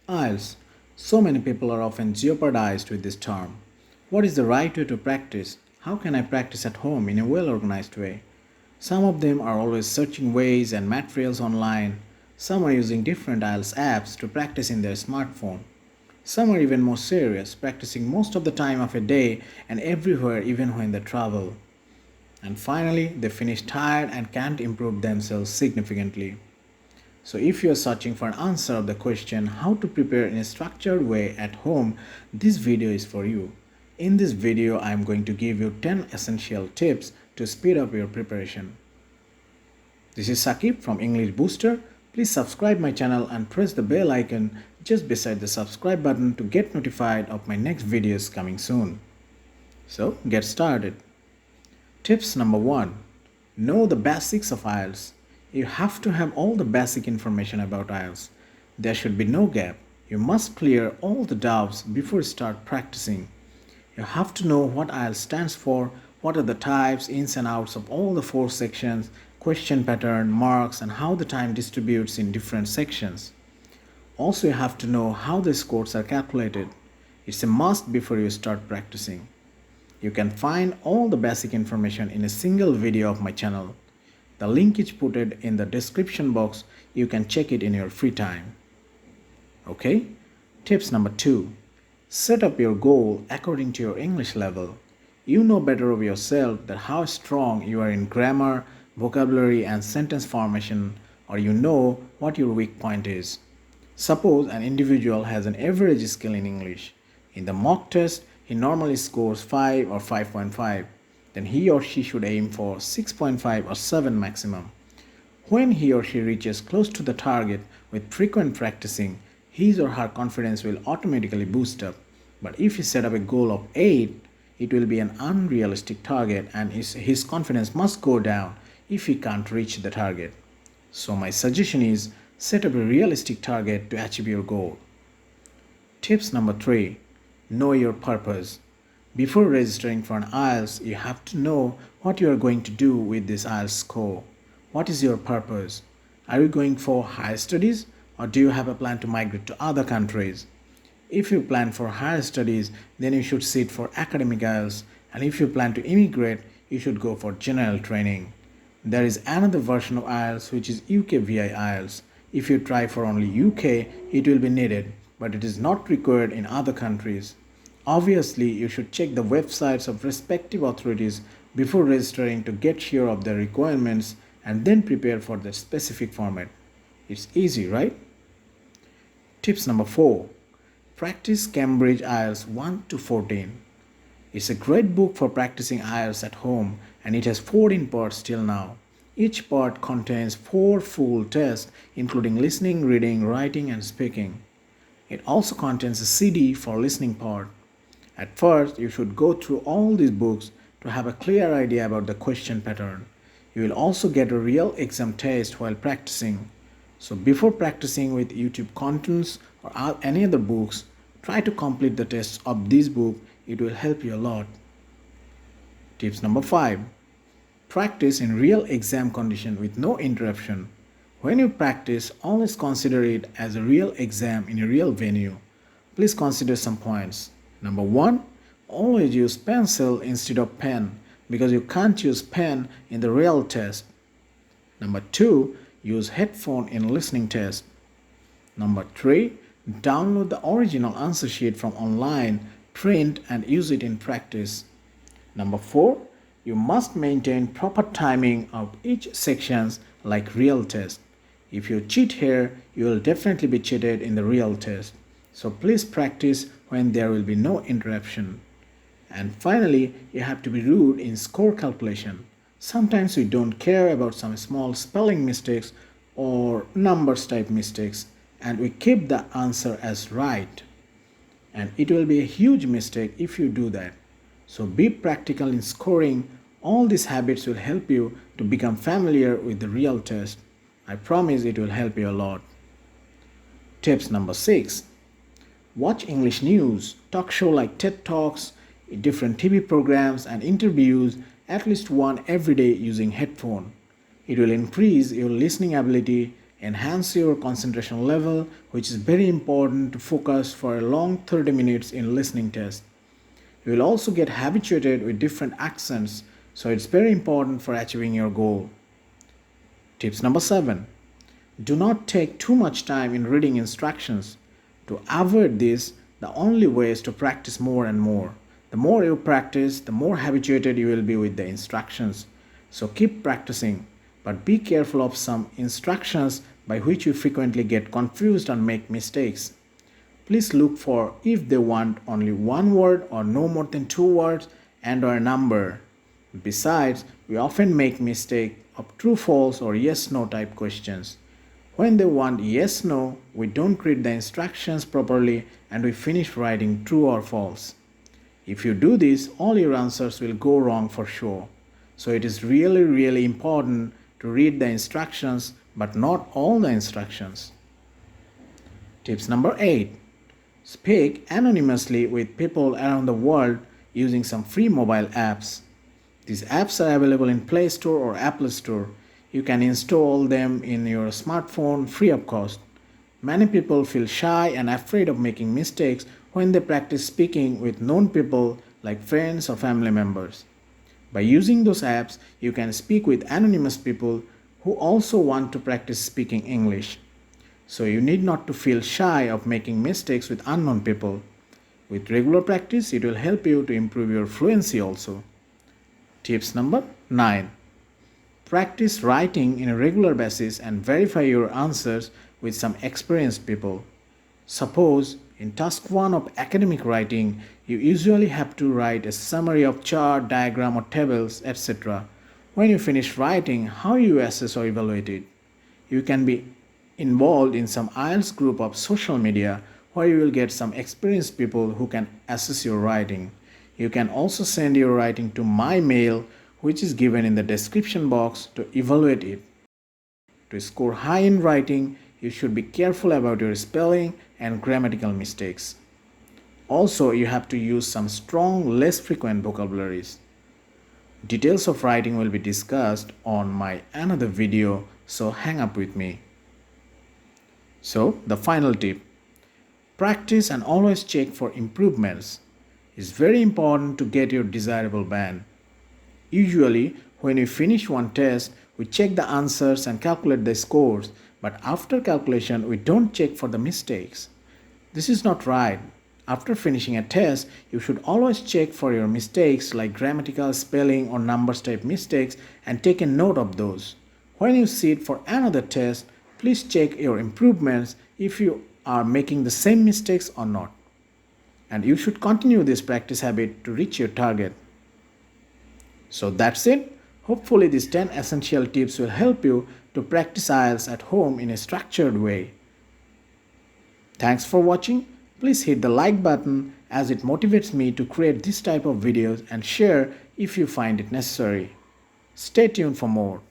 IELTS. So many people are often jeopardized with this term. What is the right way to practice? How can I practice at home in a well organized way? Some of them are always searching ways and materials online. Some are using different IELTS apps to practice in their smartphone. Some are even more serious, practicing most of the time of a day and everywhere, even when they travel. And finally, they finish tired and can't improve themselves significantly. So, if you are searching for an answer of the question how to prepare in a structured way at home, this video is for you. In this video, I am going to give you 10 essential tips to speed up your preparation. This is Sakib from English Booster. Please subscribe my channel and press the bell icon just beside the subscribe button to get notified of my next videos coming soon. So, get started. Tips number 1. Know the basics of IELTS. You have to have all the basic information about IELTS. There should be no gap. You must clear all the doubts before you start practicing. You have to know what IELTS stands for, what are the types, ins and outs of all the 4 sections, question pattern, marks, and how the time distributes in different sections. Also, you have to know how the scores are calculated. It's a must before you start practicing. You can find all the basic information in a single video of my channel. The link is put in the description box. You can check it in your free time. Okay? Tips number 2. Set up your goal according to your English level. You know better of yourself that how strong you are in grammar, vocabulary and sentence formation, or you know what your weak point is. Suppose an individual has an average skill in English. In the mock test, he normally scores 5 or 5.5. Then he or she should aim for 6.5 or 7 maximum. When he or she reaches close to the target with frequent practicing, his or her confidence will automatically boost up. But if he set up a goal of 8, it will be an unrealistic target and his confidence must go down if he can't reach the target. So my suggestion is set up a realistic target to achieve your goal. Tips number 3. Know your purpose. Before registering for an IELTS, you have to know what you are going to do with this IELTS score. What is your purpose? Are you going for higher studies or do you have a plan to migrate to other countries? If you plan for higher studies, then you should sit for academic IELTS, and if you plan to immigrate, you should go for general training. There is another version of IELTS which is UK VI IELTS. If you try for only UK, it will be needed, but it is not required in other countries. Obviously, you should check the websites of respective authorities before registering to get sure of their requirements and then prepare for the specific format. It's easy, right? Tips number 4. Practice Cambridge IELTS 1 to 14. It's a great book for practicing IELTS at home and it has 14 parts till now. Each part contains 4 full tests including listening, reading, writing and speaking. It also contains a CD for listening part. At first, you should go through all these books to have a clear idea about the question pattern. You will also get a real exam test while practicing. So before practicing with YouTube contents or any other books, try to complete the tests of this book. It will help you a lot. Tips number 5. Practice in real exam condition with no interruption. When you practice, always consider it as a real exam in a real venue. Please consider some points. Number 1. Always use pencil instead of pen because you can't use pen in the real test. Number 2. Use headphone in listening test. Number 3. Download the original answer sheet from online, print and use it in practice. Number 4. You must maintain proper timing of each sections like real test. If you cheat here, you will definitely be cheated in the real test. So please practice when there will be no interruption. And finally, you have to be rude in score calculation. Sometimes we don't care about some small spelling mistakes or numbers type mistakes and we keep the answer as right. And it will be a huge mistake if you do that. So be practical in scoring. All these habits will help you to become familiar with the real test. I promise it will help you a lot. Tips number 6. Watch English news, talk show like TED Talks, different TV programs and interviews, at least one every day using headphone. It will increase your listening ability enhance your concentration level, which is very important to focus for a long 30 minutes in listening test. You will also get habituated with different accents, so it's very important for achieving your goal. Tips number 7. Do not take too much time in reading instructions. To avoid this, the only way is to practice more and more. The more you practice, the more habituated you will be with the instructions. So keep practicing, but be careful of some instructions by which you frequently get confused and make mistakes. Please look for if they want only one word or no more than two words and or a number. Besides, we often make mistake of true false or yes no type questions. When they want yes no, we don't read the instructions properly and we finish writing true or false. If you do this, all your answers will go wrong for sure. So it is really important to read the instructions but not all the instructions. Tips number 8. Speak anonymously with people around the world using some free mobile apps. These apps are available in Play Store or Apple Store. You can install them in your smartphone free of cost. Many people feel shy and afraid of making mistakes when they practice speaking with known people like friends or family members. By using those apps, you can speak with anonymous people who also want to practice speaking English. So you need not to feel shy of making mistakes with unknown people. With regular practice, it will help you to improve your fluency also. Tips number 9. Practice writing in a regular basis and verify your answers with some experienced people. Suppose in task 1 of academic writing, you usually have to write a summary of chart, diagram or tables, etc. When you finish writing, how you assess or evaluate it? You can be involved in some IELTS group of social media where you will get some experienced people who can assess your writing. You can also send your writing to my mail, which is given in the description box, to evaluate it. To score high in writing, you should be careful about your spelling and grammatical mistakes. Also, you have to use some strong, less frequent vocabularies. Details of writing will be discussed on my another video, so hang up with me. So, the final tip. Practice and always check for improvements. It's very important to get your desirable band. Usually, when we finish one test, we check the answers and calculate the scores, but after calculation, we don't check for the mistakes. This is not right. After finishing a test, you should always check for your mistakes like grammatical, spelling or numbers type mistakes and take a note of those. When you sit for another test, please check your improvements if you are making the same mistakes or not. And you should continue this practice habit to reach your target. So that's it. Hopefully these 10 essential tips will help you to practice IELTS at home in a structured way. Thanks for watching. Please hit the like button as it motivates me to create this type of videos and share if you find it necessary. Stay tuned for more.